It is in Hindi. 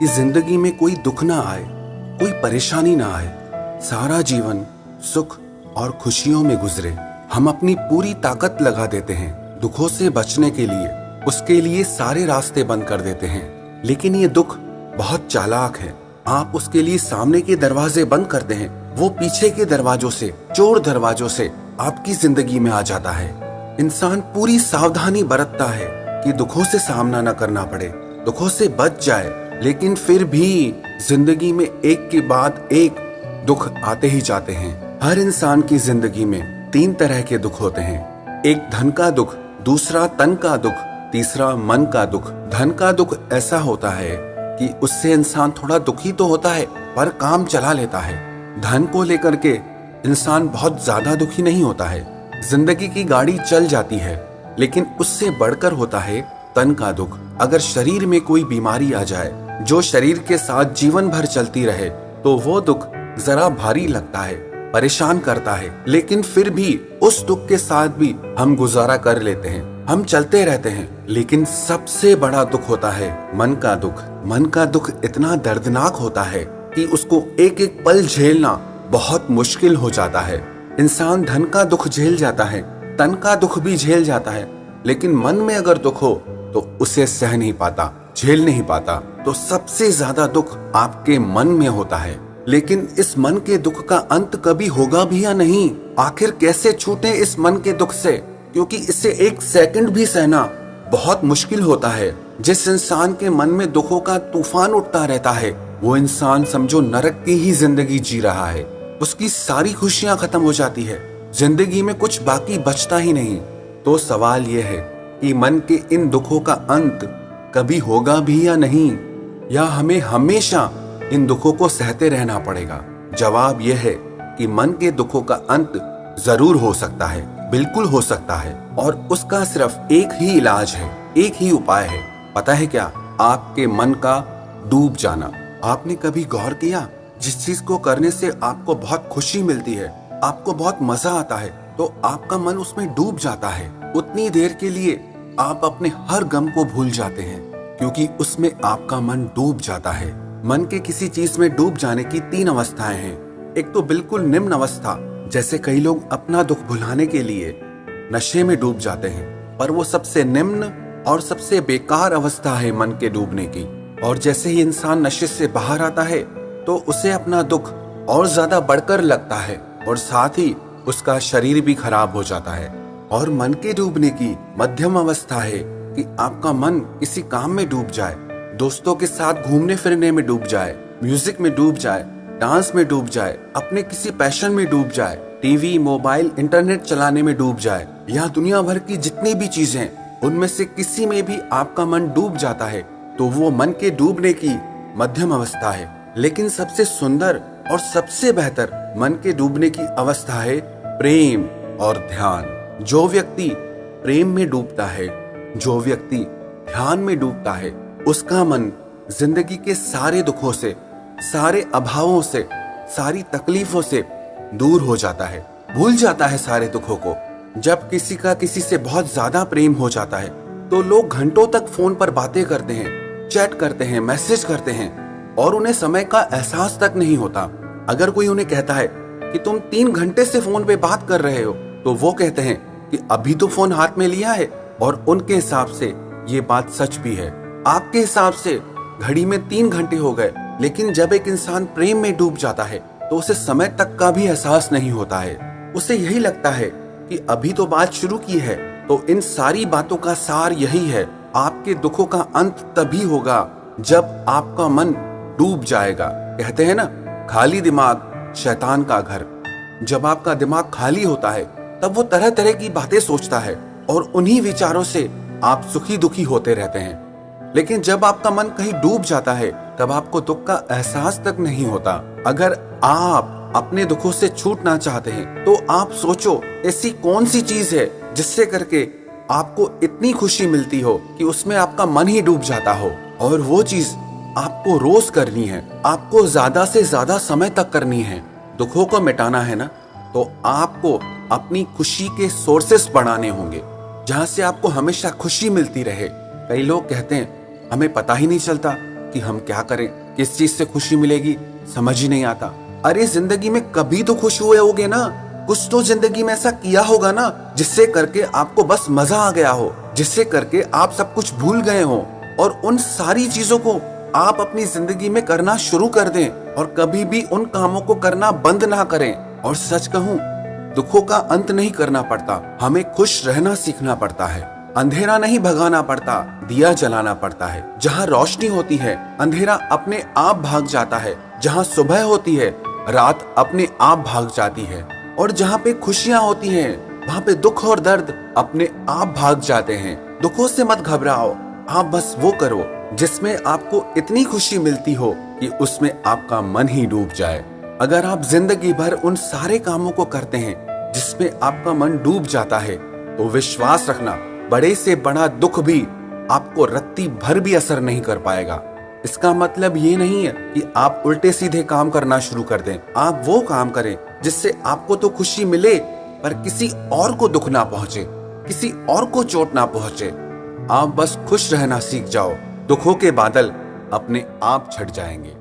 कि जिंदगी में कोई दुख ना आए, कोई परेशानी ना आए, सारा जीवन सुख और खुशियों में गुजरे। हम अपनी पूरी ताकत लगा देते हैं दुखों से बचने के लिए, उसके लिए सारे रास्ते बंद कर देते हैं। लेकिन ये दुख बहुत चालाक है। आप उसके लिए सामने के दरवाजे बंद करते हैं, वो पीछे के दरवाजों से, चोर दरवाजों से आपकी जिंदगी में आ जाता है। इंसान पूरी सावधानी बरतता है कि दुखों से सामना न करना पड़े, दुखों से बच जाए, लेकिन फिर भी जिंदगी में एक के बाद एक दुख आते ही जाते हैं। हर इंसान की जिंदगी में 3 तरह के दुख होते हैं। एक धन का दुख, दूसरा तन का दुख, तीसरा मन का दुख। धन का दुख ऐसा होता है कि उससे इंसान थोड़ा दुखी तो होता है पर काम चला लेता है। धन को लेकर के इंसान बहुत ज्यादा दुखी नहीं होता है, जिंदगी की गाड़ी चल जाती है। लेकिन उससे बढ़कर होता है तन का दुख। अगर शरीर में कोई बीमारी आ जाए जो शरीर के साथ जीवन भर चलती रहे तो वो दुख जरा भारी लगता है, परेशान करता है। लेकिन फिर भी उस दुख के साथ भी हम गुजारा कर लेते हैं, हम चलते रहते हैं। लेकिन सबसे बड़ा दुख होता है मन का दुख। मन का दुख इतना दर्दनाक होता है कि उसको एक एक पल झेलना बहुत मुश्किल हो जाता है। इंसान धन का दुख झेल जाता है, तन का दुख भी झेल जाता है, लेकिन मन में अगर दुख हो तो उसे सह नहीं पाता, झेल नहीं पाता। तो सबसे ज्यादा दुख आपके मन में होता है। लेकिन इस मन के दुख का अंत कभी होगा भी या नहीं? आखिर कैसे छूटे इस मन के दुख से? क्योंकि इसे एक सेकंड भी सहना बहुत मुश्किल होता है। जिस इंसान के मन में दुखों का तूफान उठता रहता है वो इंसान समझो नरक की ही जिंदगी जी रहा है। उसकी सारी खुशियां खत्म हो जाती है, जिंदगी में कुछ बाकी बचता ही नहीं। तो सवाल यह है कि मन के इन दुखों का अंत कभी होगा भी या नहीं, या हमें हमेशा इन दुखों को सहते रहना पड़ेगा? जवाब यह है कि मन के दुखों का अंत जरूर हो सकता है, बिल्कुल हो सकता है। और उसका सिर्फ एक ही इलाज है, एक ही उपाय है। पता है क्या? आपके मन का डूब जाना। आपने कभी गौर किया, जिस चीज को करने से आपको बहुत खुशी मिलती है, आपको बहुत मजा आता है, तो आपका मन उसमें डूब जाता है। उतनी देर के लिए आप अपने हर गम को भूल जाते हैं, क्योंकि उसमें आपका मन डूब जाता है। मन के किसी चीज में डूब जाने की 3 अवस्थाएं हैं। एक तो बिल्कुल निम्न अवस्था, जैसे कई लोग अपना दुख भुलाने के लिए नशे में डूब जाते हैं, पर वो सबसे निम्न और सबसे बेकार अवस्था है मन के डूबने की। और जैसे ही इंसान नशे से बाहर आता है तो उसे अपना दुख और ज्यादा बढ़कर लगता है, और साथ ही उसका शरीर भी खराब हो जाता है। और मन के डूबने की मध्यम अवस्था है कि आपका मन किसी काम में डूब जाए, दोस्तों के साथ घूमने फिरने में डूब जाए, म्यूजिक में डूब जाए, डांस में डूब जाए, अपने किसी पैशन में डूब जाए, टीवी, मोबाइल, इंटरनेट चलाने में डूब जाए, या दुनिया भर की जितनी भी चीजें, उनमें से किसी में भी आपका मन डूब जाता है, तो वो मन के डूबने की मध्यम अवस्था है। लेकिन सबसे सुंदर और सबसे बेहतर मन के डूबने की अवस्था है प्रेम और ध्यान। जो व्यक्ति प्रेम में डूबता है, जो व्यक्ति ध्यान में डूबता है, उसका मन जिंदगी के सारे दुखों से, सारे अभावों से, सारी तकलीफों से दूर हो जाता है, भूल जाता है सारे दुखों को। जब किसी का किसी से बहुत ज्यादा प्रेम हो जाता है तो लोग घंटों तक फोन पर बातें करते हैं, चैट करते हैं, मैसेज करते हैं, और उन्हें समय का एहसास तक नहीं होता। अगर कोई उन्हें कहता है कि तुम 3 घंटे से फोन पे बात कर रहे हो, तो वो कहते हैं कि अभी तो फोन हाथ में लिया है। और उनके हिसाब से ये बात सच भी है। आपके हिसाब से घड़ी में 3 घंटे हो गए, लेकिन जब एक इंसान प्रेम में डूब जाता है तो उसे समय तक का भी एहसास नहीं होता है। उसे यही लगता है कि अभी तो बात शुरू की है। तो इन सारी बातों का सार यही है, आपके दुखों का अंत तभी होगा जब आपका मन डूब जाएगा। कहते हैं ना, खाली दिमाग शैतान का घर। जब आपका दिमाग खाली होता है तब वो तरह तरह की बातें सोचता है, और उन्हीं विचारों से आप सुखी दुखी होते रहते हैं। लेकिन जब आपका मन कहीं डूब जाता है तब आपको दुख का एहसास तक नहीं होता। अगर आप अपने दुखों से छूटना चाहते हैं तो आप सोचो, ऐसी कौन सी चीज है जिससे करके आपको इतनी खुशी मिलती हो कि उसमें आपका मन ही डूब जाता हो। और वो चीज आपको रोज करनी है, आपको ज्यादा से ज्यादा समय तक करनी है। दुखों को मिटाना है ना, तो आपको अपनी खुशी के सोर्सेस बढ़ाने होंगे, जहां से आपको हमेशा खुशी मिलती रहे। कई लोग कहते हैं हमें पता ही नहीं चलता कि हम क्या करें, किस चीज से खुशी मिलेगी, समझ ही नहीं आता। अरे जिंदगी में कभी तो खुश हुए होगे ना, कुछ तो जिंदगी में ऐसा किया होगा ना जिससे करके आपको बस मजा आ गया हो, जिससे करके आप सब कुछ भूल गए हो, और उन सारी चीजों को आप अपनी जिंदगी में करना शुरू कर दें और कभी भी उन कामों को करना बंद ना करें। और सच कहूं, दुखों का अंत नहीं करना पड़ता, हमें खुश रहना सीखना पड़ता है। अंधेरा नहीं भगाना पड़ता, दिया जलाना पड़ता है। जहाँ रोशनी होती है अंधेरा अपने आप भाग जाता है, जहाँ सुबह होती है रात अपने आप भाग जाती है, और जहाँ पे खुशियाँ होती हैं वहाँ पे दुख और दर्द अपने आप भाग जाते हैं। दुखों से मत घबराओ, आप बस वो करो जिसमें आपको इतनी खुशी मिलती हो कि उसमें आपका मन ही डूब जाए। अगर आप जिंदगी भर उन सारे कामों को करते हैं जिसमें आपका मन डूब जाता है, तो विश्वास रखना बड़े से बड़ा दुख भी आपको रत्ती भर भी असर नहीं कर पाएगा। इसका मतलब ये नहीं है कि आप उल्टे सीधे काम करना शुरू कर दें। आप वो काम करें जिससे आपको तो खुशी मिले पर किसी और को दुख ना पहुंचे, किसी और को चोट ना पहुंचे। आप बस खुश रहना सीख जाओ, दुखों के बादल अपने आप छट जाएंगे।